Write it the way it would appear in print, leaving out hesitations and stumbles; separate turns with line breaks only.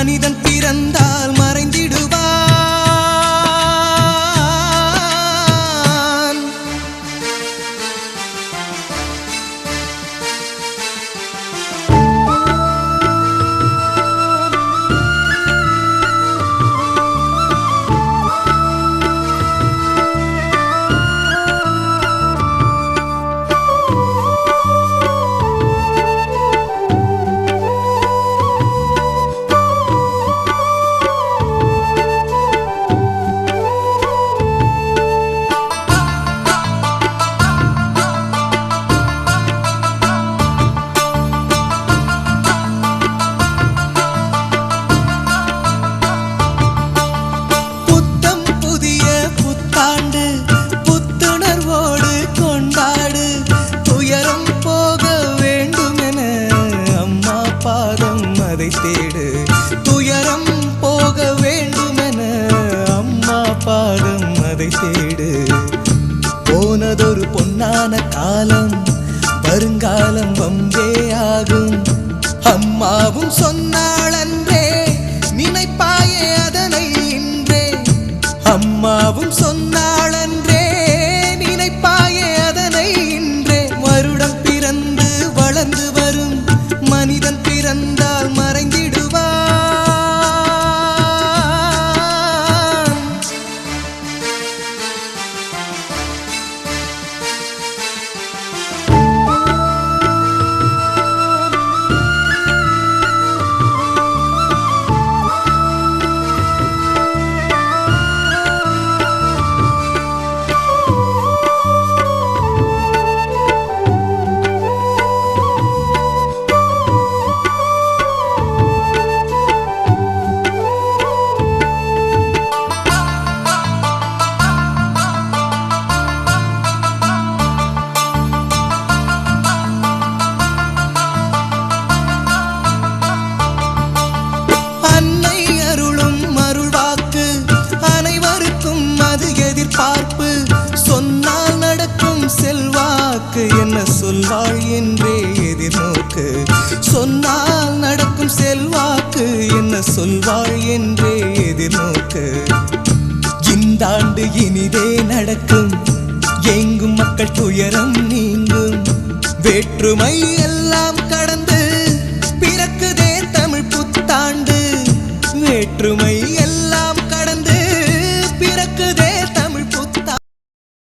மனிதன் பிறந்தால் மறைந்திடுவான். தேடு துயரம் போக வேண்டுமென அம்மா பாதம் அதை தேடு. போனதொரு பொன்னான காலம், வருங்காலம் வம்பே ஆகும். அம்மாவும் சொன்னாளன்றே, நினைப்பாயே அதனை இன்றே. அம்மாவும் சொன்னாளன்றே, நினைப்பாயே அதனை இன்றே. வருடம் பிறந்து வளர்ந்து வரும் மனிதன் பிறந்தால் மறைந்திடுவான். பார்ப்பு சொன்னால் நடக்கும் செல்வாக்கு, என்ன சொல்வாள் என்றே எதிர்நோக்கு. சொன்னால் நடக்கும் செல்வாக்கு, என்ன சொல்வாள் என்றே எதிர்நோக்கு. இந்தாண்டு இனிதே நடக்கும், எங்கும் மக்கள் துயரம் நீங்கும். வேற்றுமை எல்லாம் கடந்து பிறக்குதே தமிழ் புத்தாண்டு. வேற்றுமை